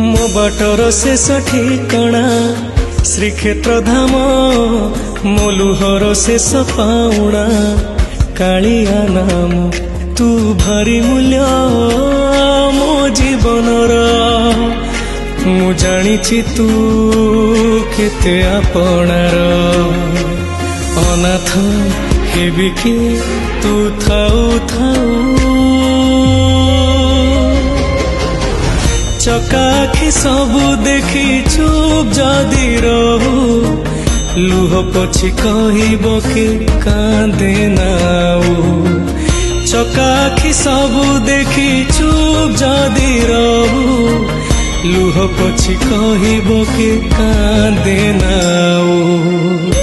मो बाटर शेष ठिकणा श्रीक्षेत्र धाम मो लुहर शेष पाउणा कालिया नाम तू भारी मूल्य मो जीवनर मु जानिछि तू केते आपणार अनाथ हेबि कि तू थाऊ थाऊ चकाखी सबु देखी चुप जदि रहू लुह पछी कहब कि कांदे नाऊ चकाखी सबु देखी चुप जदि रहू लुह पछी कहब कि कांदे नाऊ।